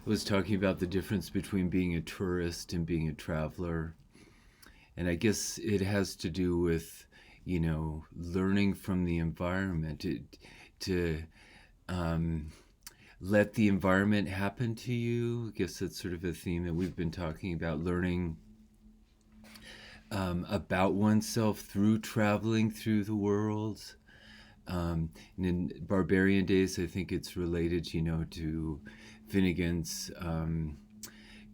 was talking about the difference between being a tourist and being a traveler. And I guess it has to do with, learning from the environment to um, let the environment happen to you. I guess that's sort of a theme that we've been talking about, learning about oneself through traveling through the world. And in barbarian days, I think it's related, to Finnegan's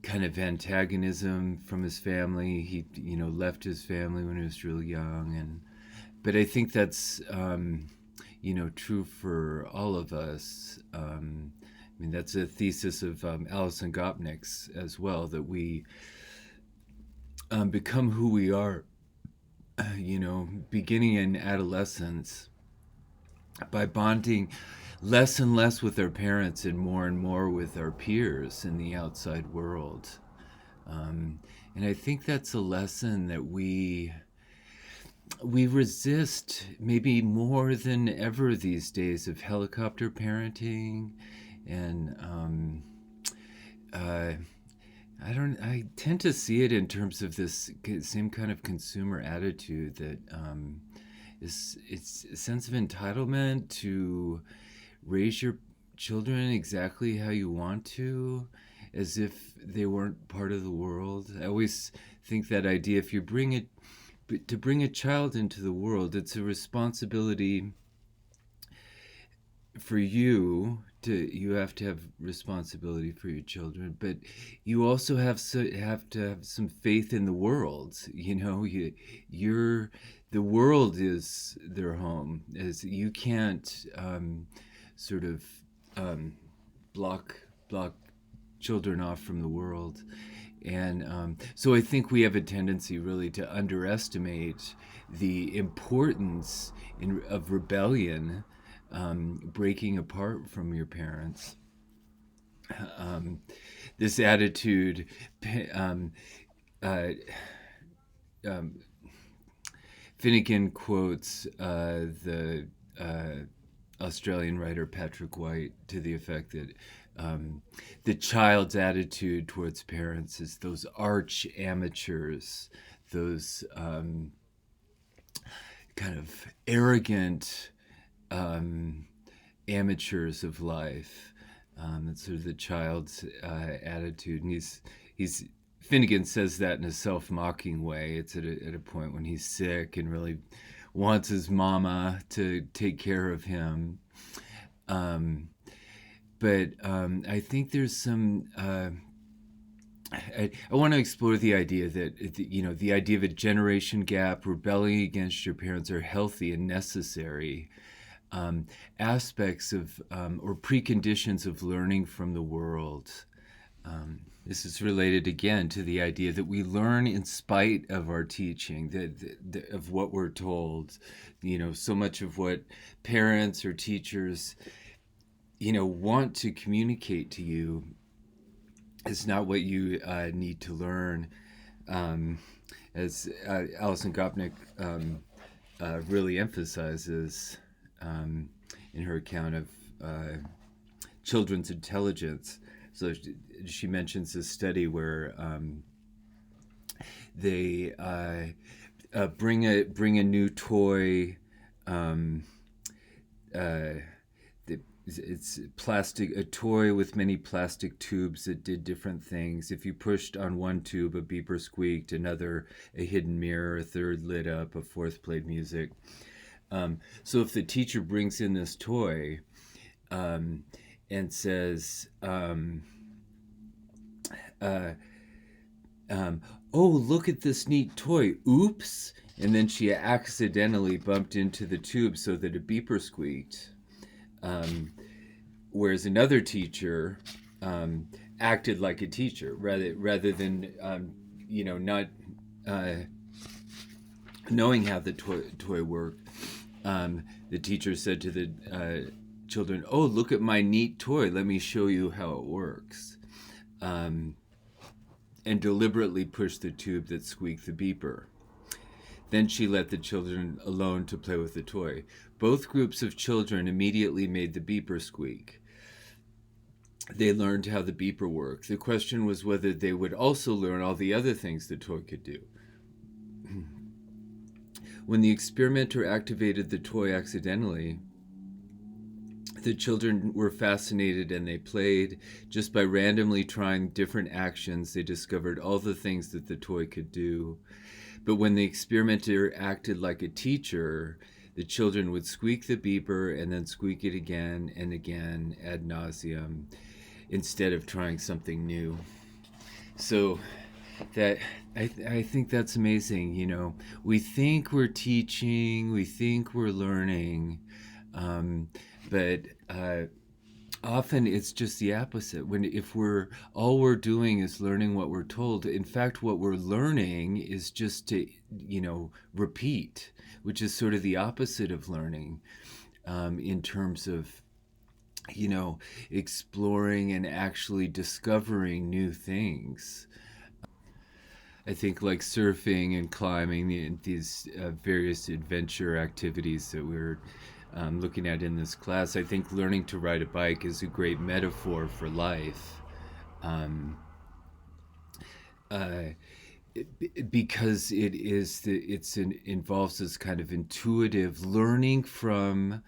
kind of antagonism from his family. He, left his family when he was really young, but I think that's, true for all of us. I mean, that's a thesis of Alison Gopnik's as well, that we become who we are, beginning in adolescence by bonding less and less with our parents and more with our peers in the outside world. Um, and I think that's a lesson that we resist maybe more than ever these days, of helicopter parenting and uh, I tend to see it in terms of this same kind of consumer attitude that it's a sense of entitlement to raise your children exactly how you want to, as if they weren't part of the world. I always think that idea, if you bring it to bring a child into the world, it's a responsibility for you have to have responsibility for your children, but you also have to have some faith in the world. You're the world is their home, as you can't sort of um, block children off from the world. And so I think we have a tendency really to underestimate the importance of rebellion, breaking apart from your parents. Um, this attitude, um, uh, um, Finnegan quotes the Australian writer Patrick White to the effect that the child's attitude towards parents is those arch amateurs, those kind of arrogant um, amateurs of life. That's sort of the child's attitude, and he's Finnegan says that in a self-mocking way. It's at a point when he's sick and really wants his mama to take care of him. Um, but I think there's some. I want to explore the idea that the idea of a generation gap, rebelling against your parents, are healthy and necessary aspects of or preconditions of learning from the world. This is related again to the idea that we learn in spite of our teaching, of what we're told. So much of what parents or teachers, want to communicate to you is not what you need to learn. As Alison Gopnik really emphasizes in her account of children's intelligence. So she mentions this study where they bring a new toy. Uh, it's plastic, a toy with many plastic tubes that did different things. If you pushed on one tube, a beeper squeaked, another a hidden mirror, a third lit up, a fourth played music. So if the teacher brings in this toy and says, "Oh, look at this neat toy. Oops!" And then she accidentally bumped into the tube so that a beeper squeaked. Whereas another teacher acted like a teacher rather than not knowing how the toy worked. The teacher said to the children, "Oh, look at my neat toy. Let me show you how it works." And deliberately pushed the tube that squeaked the beeper. Then she let the children alone to play with the toy. Both groups of children immediately made the beeper squeak. they learned how the beeper worked. The question was whether they would also learn all the other things the toy could do. When the experimenter activated the toy accidentally, the children were fascinated and they played. Just by randomly trying different actions, they discovered all the things that the toy could do. But when the experimenter acted like a teacher, the children would squeak the beeper and then squeak it again and again ad nauseum instead of trying something new. So that I think that's amazing. We think we're teaching, we think we're learning, but often it's just the opposite. If all we're doing is learning what we're told, in fact what we're learning is just to repeat, which is sort of the opposite of learning, in terms of exploring and actually discovering new things. I think like surfing and climbing, these various adventure activities that we're looking at in this class, I think learning to ride a bike is a great metaphor for life, uh, because involves this kind of intuitive learning from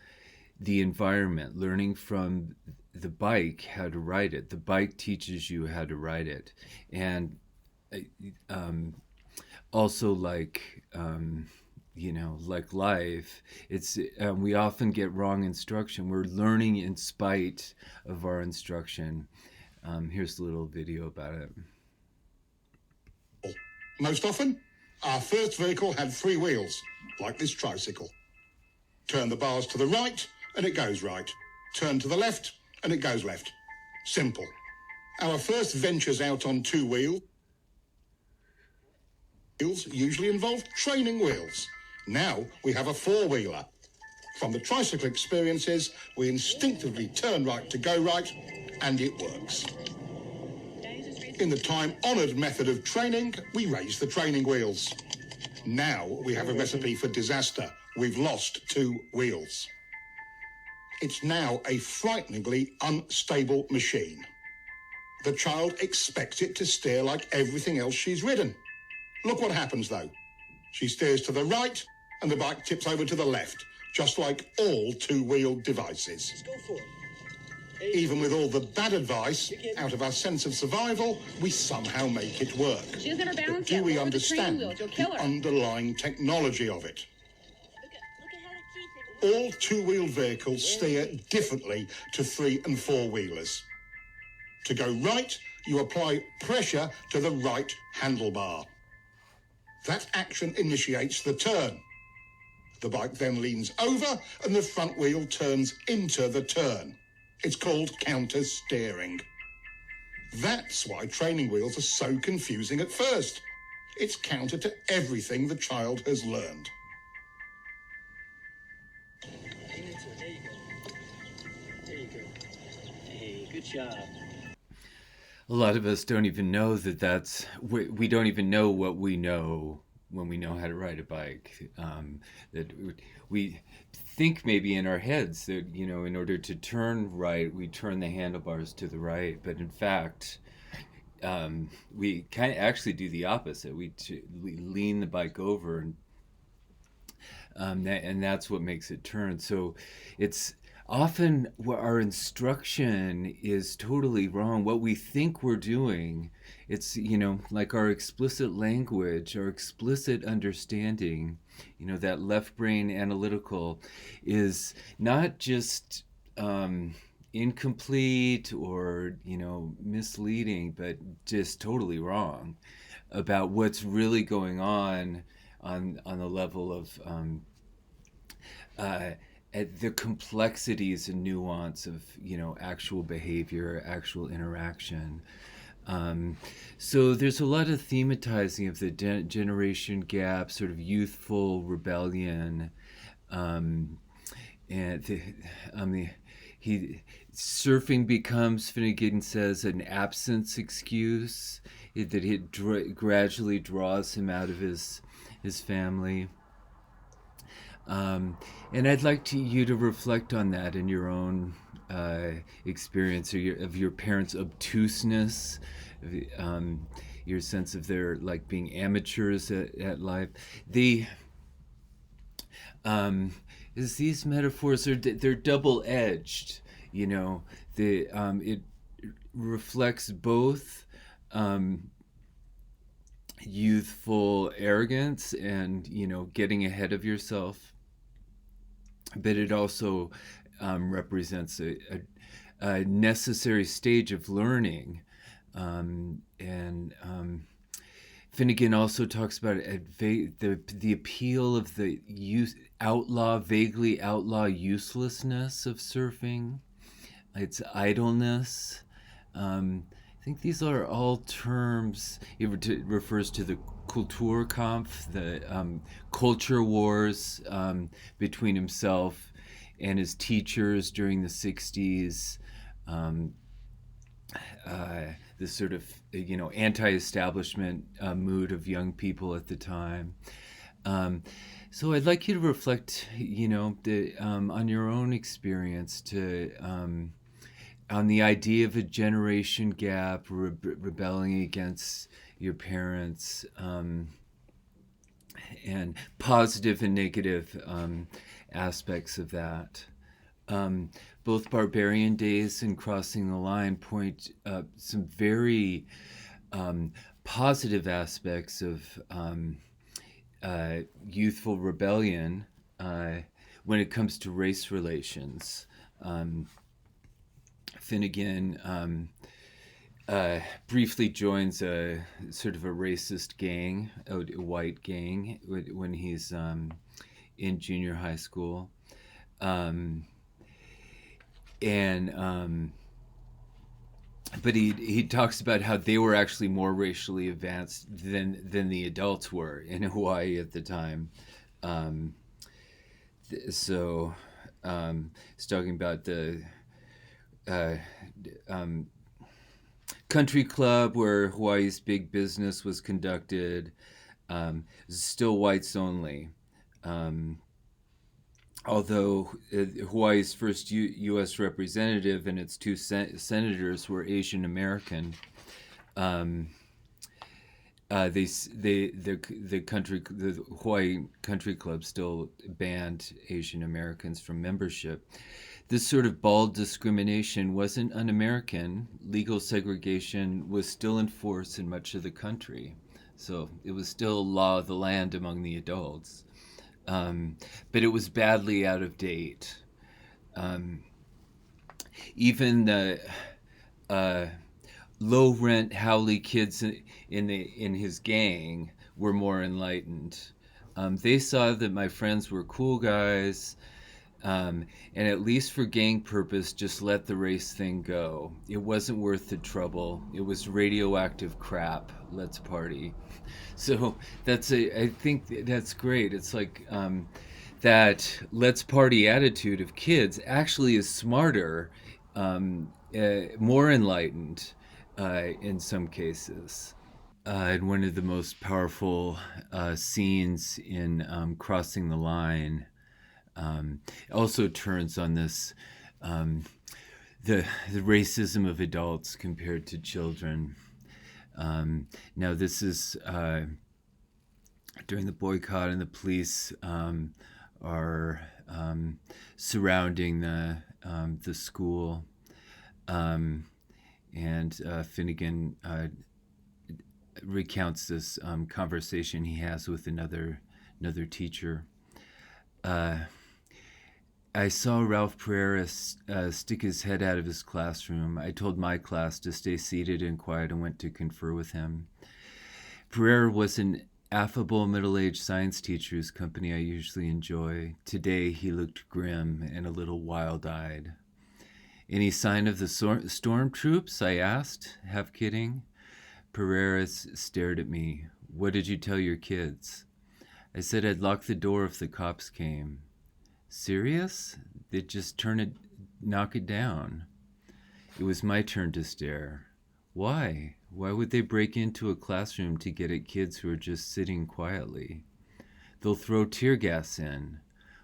the environment, learning from the bike how to ride it. The bike teaches you how to ride it, and also like life, it's we often get wrong instruction. We're learning in spite of our instruction. Here's a little video about it. Most often, our first vehicle had 3 wheels, like this tricycle. Turn the bars to the right, and it goes right. Turn to the left, and it goes left. Simple. Our first ventures out on 2 wheels usually involved training wheels. Now we have a 4-wheeler. From the tricycle experiences, we instinctively turn right to go right, and it works. In the time-honoured method of training, we raise the training wheels. Now we have a recipe for disaster. We've lost 2 wheels. It's now a frighteningly unstable machine. The child expects it to steer like everything else she's ridden. Look what happens, though. She steers to the right, and the bike tips over to the left, just like all 2-wheeled devices. Let's go for it. Even with all the bad advice, out of our sense of survival, we somehow make it work. She doesn't have her balance Do yet. we Lower the understand training wheels. You'll kill the her. underlying technology of it? All 2-wheeled vehicles steer differently to 3- and 4-wheelers. To go right, you apply pressure to the right handlebar. That action initiates the turn. The bike then leans over and the front wheel turns into the turn. It's called counter-steering. That's why training wheels are so confusing at first. It's counter to everything the child has learned. There you go. There you go. Hey, good job. A lot of us don't even know we don't even know what we know when we know how to ride a bike. That we think maybe in our heads that, in order to turn right, we turn the handlebars to the right. But in fact, we kind of actually do the opposite. We lean the bike over, and that's what makes it turn. So it's often our instruction is totally wrong. What we think we're doing, it's, like our explicit language, our explicit understanding, that left brain analytical is not just incomplete or, misleading, but just totally wrong about what's really going on the level of at the complexities and nuance of actual behavior, actual interaction. So there's a lot of thematizing of the generation gap, sort of youthful rebellion, and surfing becomes, Finnegan says, an absence excuse, that it gradually draws him out of his family. And I'd like you to reflect on that in your own experience, or of your parents' obtuseness, your sense of their like being amateurs at life. The is these metaphors are they're double edged. You know, the it reflects both youthful arrogance and getting ahead of yourself, but it also represents a necessary stage of learning. And Finnegan also talks about the appeal of the vaguely outlaw uselessness of surfing, its idleness. I think these are all terms. It refers to the Kulturkampf, the culture wars between himself and his teachers during the 60s. Um, this sort of anti-establishment mood of young people at the time. So I'd like you to reflect, on your own experience, on the idea of a generation gap, rebelling against your parents, and positive and negative aspects of that. Both Barbarian Days and Crossing the Line point some very positive aspects of youthful rebellion when it comes to race relations. Finnegan briefly joins a sort of a racist gang, a white gang, when he's in junior high school. But he talks about how they were actually more racially advanced than the adults were in Hawaii at the time. So he's talking about the country club where Hawaii's big business was conducted. Still whites only. Although Hawaii's first U.S. representative and its two senators were Asian American, the Hawaii Country Club still banned Asian Americans from membership. This sort of bald discrimination wasn't un-American. Legal segregation was still in force in much of the country, so it was still law of the land among the adults. But it was badly out of date. Even the low rent Howley kids in his gang were more enlightened. They saw that my friends were cool guys, and at least for gang purpose, just let the race thing go. It wasn't worth the trouble. It was radioactive crap. Let's party. So I think that's great. It's like that let's party attitude of kids actually is smarter, more enlightened in some cases. And one of the most powerful scenes in Crossing the Line also turns on this the racism of adults compared to children. Now this is during the boycott, and the police are surrounding the school, and Finnegan recounts this conversation he has with another teacher. I saw Ralph Pereira stick his head out of his classroom. I told my class to stay seated and quiet and went to confer with him. Pereira was an affable middle-aged science teacher whose company I usually enjoy. Today he looked grim and a little wild-eyed. Any sign of the storm troops? I asked, half kidding. Pereira stared at me. What did you tell your kids? I said I'd lock the door if the cops came. Serious? They'd just knock it down. It was my turn to stare. Why? Why would they break into a classroom to get at kids who are just sitting quietly? They'll throw tear gas in.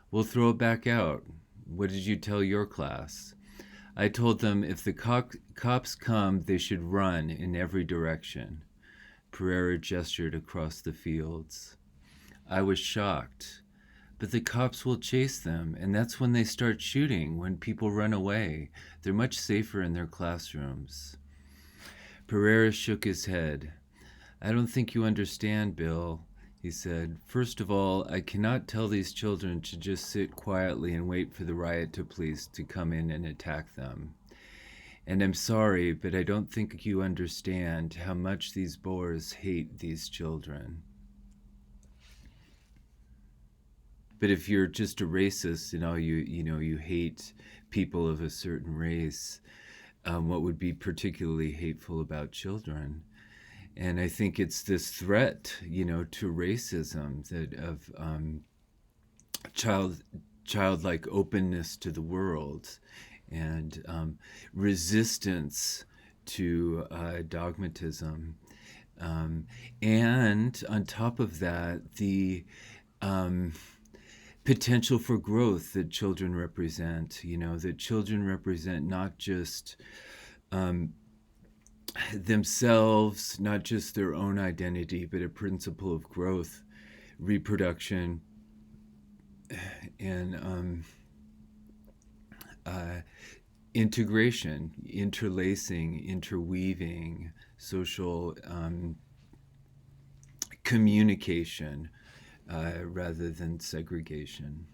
We'll throw it back out. What did you tell your class? I told them if the cops come, they should run in every direction. Pereira gestured across the fields. I was shocked. But the cops will chase them, and that's when they start shooting, when people run away. They're much safer in their classrooms. Pereira shook his head. I don't think you understand, Bill, he said. First of all, I cannot tell these children to just sit quietly and wait for the riot police to come in and attack them. And I'm sorry, but I don't think you understand how much these Boers hate these children. But if you're just a racist and all you hate people of a certain race, what would be particularly hateful about children? And I think it's this threat, to racism that of childlike openness to the world and resistance to dogmatism. And on top of that, the potential for growth that children represent, that children represent not just themselves, not just their own identity, but a principle of growth, reproduction, and integration, interlacing, interweaving, social communication, rather than segregation.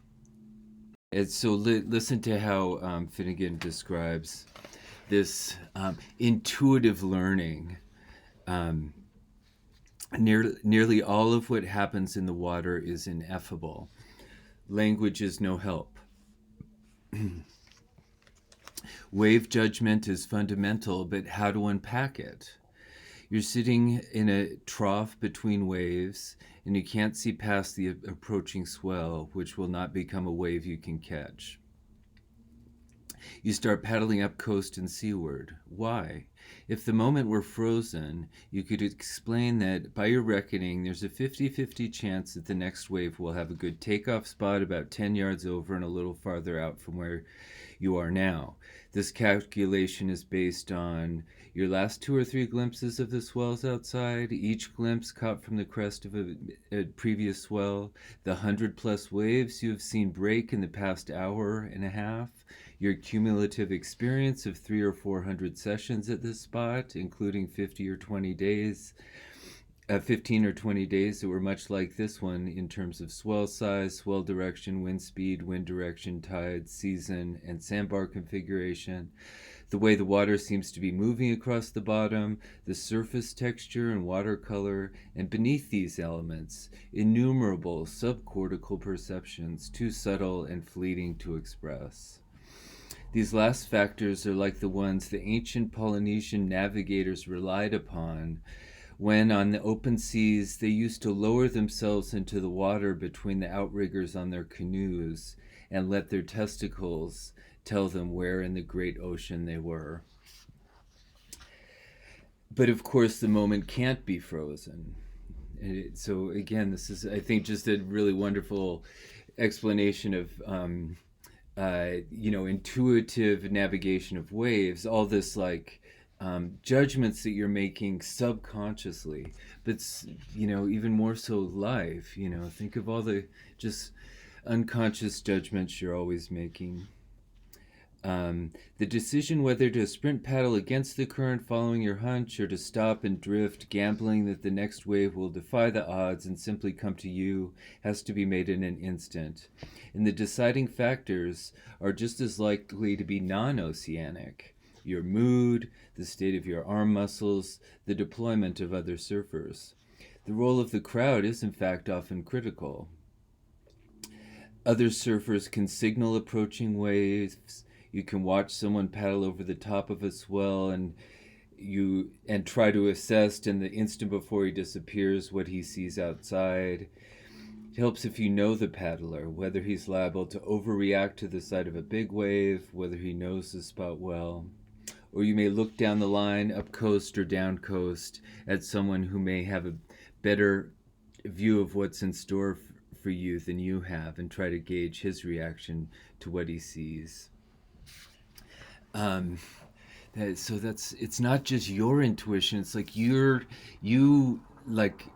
And so listen to how Finnegan describes this intuitive learning. Nearly all of what happens in the water is ineffable. Language is no help. Wave judgment is fundamental, but how to unpack it? You're sitting in a trough between waves, and you can't see past the approaching swell, which will not become a wave you can catch. You start paddling up coast and seaward. Why? If the moment were frozen, you could explain that, by your reckoning, there's a 50-50 chance that the next wave will have a good takeoff spot about 10 yards over and a little farther out from where you are now. This calculation is based on your last 2 or 3 glimpses of the swells outside, each glimpse caught from the crest of a previous swell, the 100+ waves you have seen break in the past hour and a half, your cumulative experience of 300 or 400 sessions at this spot, including 15 or 20 days that were much like this one in terms of swell size, swell direction, wind speed, wind direction, tide, season, and sandbar configuration, the way the water seems to be moving across the bottom, the surface texture and water color, and beneath these elements, innumerable subcortical perceptions too subtle and fleeting to express. These last factors are like the ones the ancient Polynesian navigators relied upon when, on the open seas, they used to lower themselves into the water between the outriggers on their canoes and let their testicles tell them where in the great ocean they were. But of course, the moment can't be frozen. So again, this is, I think, just a really wonderful explanation of intuitive navigation of waves, all this judgments that you're making subconsciously, but even more so live. Think of all the just unconscious judgments you're always making. The decision whether to sprint paddle against the current following your hunch or to stop and drift, gambling that the next wave will defy the odds and simply come to you, has to be made in an instant. And the deciding factors are just as likely to be non-oceanic. Your mood, the state of your arm muscles, the deployment of other surfers. The role of the crowd is in fact often critical. Other surfers can signal approaching waves. You can watch someone paddle over the top of a swell and try to assess in the instant before he disappears what he sees outside. It helps if you know the paddler, whether he's liable to overreact to the sight of a big wave, whether he knows the spot well. Or you may look down the line, up coast or down coast, at someone who may have a better view of what's in store for you than you have and try to gauge his reaction to what he sees. Um, so that's it's not just your intuition. It's like you like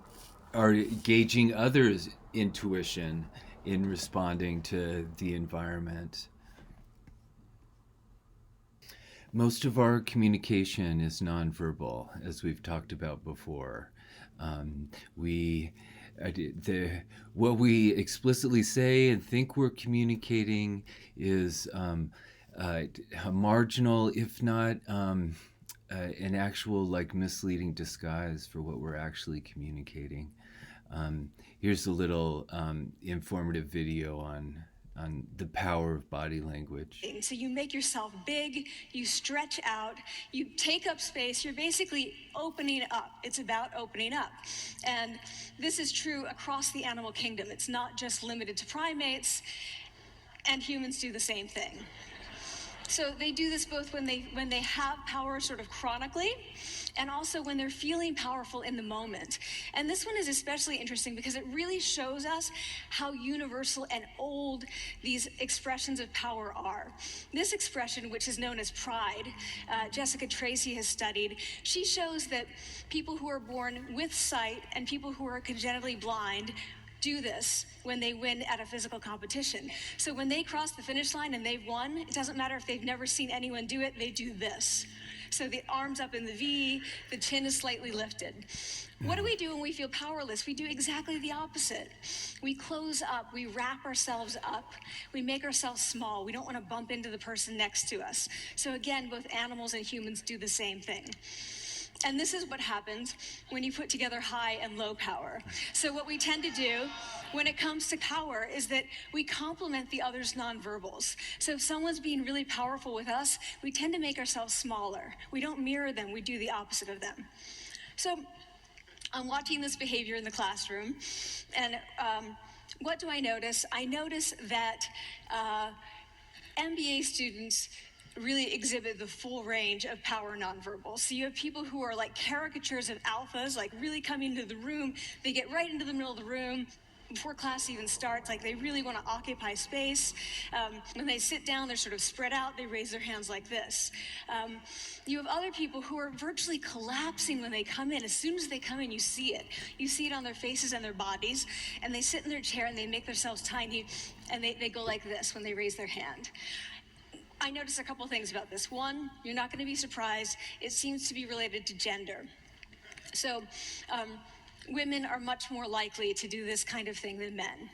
are gauging others' intuition in responding to the environment. Most of our communication is nonverbal, as we've talked about before. We the what we explicitly say and think we're communicating is uh, marginal, if not an actual like misleading disguise for what we're actually communicating. Here's a little informative video on the power of body language. So you make yourself big, you stretch out, you take up space, you're basically opening up. It's about opening up. And this is true across the animal kingdom. It's not just limited to primates, and humans do the same thing. So they do this both when they have power sort of chronically, and also when they're feeling powerful in the moment. And this one is especially interesting because it really shows us how universal and old these expressions of power are. This expression, which is known as pride, Jessica Tracy has studied, she shows that people who are born with sight and people who are congenitally blind do this when they win at a physical competition. So when they cross the finish line and they've won, it doesn't matter if they've never seen anyone do it, they do this. So the arms up in the V, the chin is slightly lifted. What do we do when we feel powerless? We do exactly the opposite. We close up, we wrap ourselves up, we make ourselves small. We don't want to bump into the person next to us. So again, both animals and humans do the same thing. And this is what happens when you put together high and low power. So what we tend to do when it comes to power is that we complement the other's nonverbals. So if someone's being really powerful with us, we tend to make ourselves smaller. We don't mirror them, we do the opposite of them. So I'm watching this behavior in the classroom, and what do I notice? I notice that MBA students really exhibit the full range of power nonverbals. So you have people who are like caricatures of alphas, like really coming into the room. They get right into the middle of the room before class even starts, like they really want to occupy space. When they sit down, they're sort of spread out. They raise their hands like this. You have other people who are virtually collapsing when they come in. As soon as they come in, you see it. You see it on their faces and their bodies. And they sit in their chair and they make themselves tiny. And they go like this when they raise their hand. I noticed a couple things about this. One, you're not going to be surprised. It seems to be related to gender. So women are much more likely to do this kind of thing than men.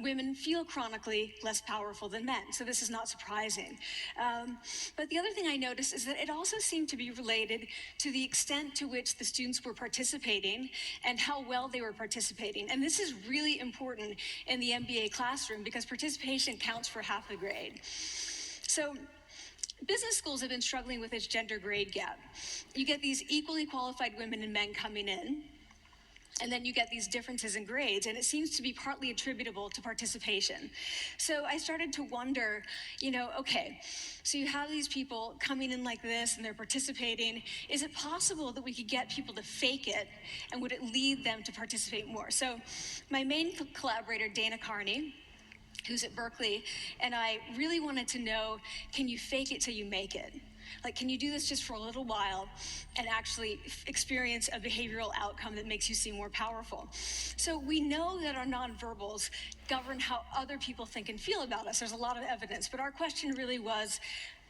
Women feel chronically less powerful than men, so this is not surprising. But the other thing I noticed is that it also seemed to be related to the extent to which the students were participating and how well they were participating. And this is really important in the MBA classroom because participation counts for half the grade. So business schools have been struggling with this gender grade gap. You get these equally qualified women and men coming in, and then you get these differences in grades, and it seems to be partly attributable to participation. So I started to wonder, okay, so you have these people coming in like this and they're participating. Is it possible that we could get people to fake it, and would it lead them to participate more? So my main collaborator, Dana Carney, who's at Berkeley, and I really wanted to know, can you fake it till you make it? Like, can you do this just for a little while and actually experience a behavioral outcome that makes you seem more powerful? So we know that our nonverbals govern how other people think and feel about us. There's a lot of evidence, but our question really was,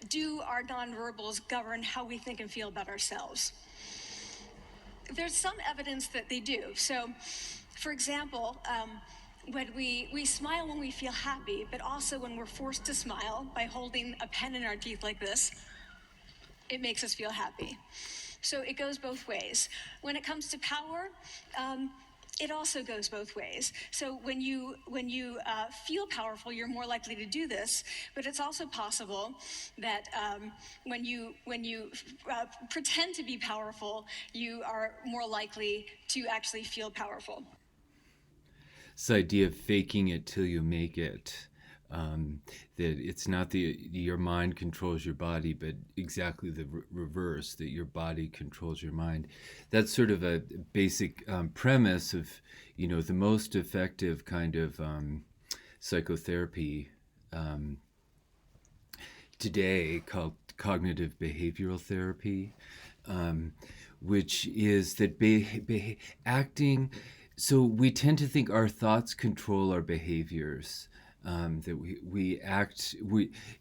do our nonverbals govern how we think and feel about ourselves? There's some evidence that they do. So, for example, when we smile when we feel happy, but also when we're forced to smile by holding a pen in our teeth like this, it makes us feel happy. So it goes both ways. When it comes to power, it also goes both ways. So when you feel powerful, you're more likely to do this. But it's also possible that when you pretend to be powerful, you are more likely to actually feel powerful. This idea of faking it till you make it. That it's not your mind controls your body, but exactly the reverse, that your body controls your mind. That's sort of a basic premise of, the most effective kind of psychotherapy today called cognitive behavioral therapy, um, which is that acting. So we tend to think our thoughts control our behaviors. That we act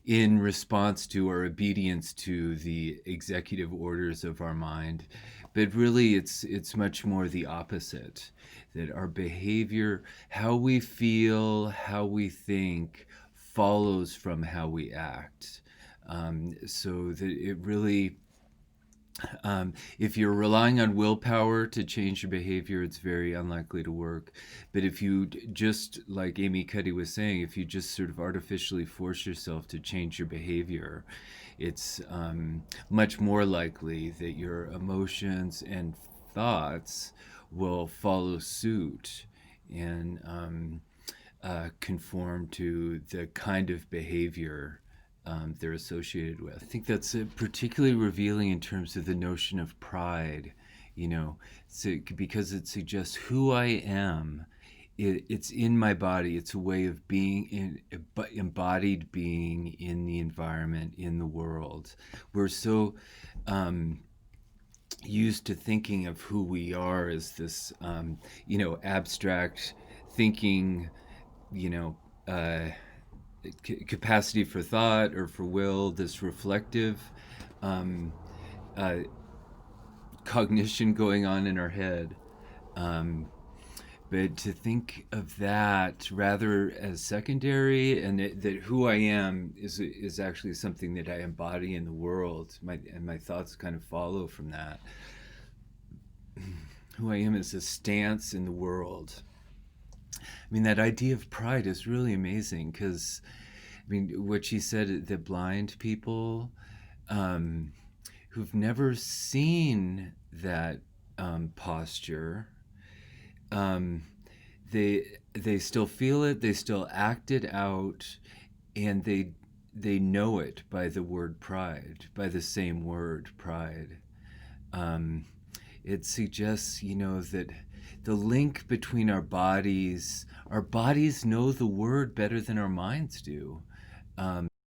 in response to or obedience to the executive orders of our mind, but really it's much more the opposite. That our behavior, how we feel, how we think, follows from how we act. So that it really, if you're relying on willpower to change your behavior, it's very unlikely to work. But if you just, like Amy Cuddy was saying, if you just sort of artificially force yourself to change your behavior, it's much more likely that your emotions and thoughts will follow suit and conform to the kind of behavior they're associated with. I think that's particularly revealing in terms of the notion of pride, you know, so, because it suggests who I am. It's in my body. It's a way of being embodied being in the environment, in the world. We're so used to thinking of who we are as this, abstract thinking, you know, capacity for thought or for will, this reflective um, uh, cognition going on in our head. Um, but to think of that rather as secondary, and that who I am is actually something that I embody in the world, and my thoughts kind of follow from that. Who I am is a stance in the world. I mean, that idea of pride is really amazing because, I mean, what she said, that blind people um, who've never seen that posture, um, they still feel it, they still act it out, and they know it by the word pride, by the same word pride. Um, it suggests, that the link between our bodies know the word better than our minds do.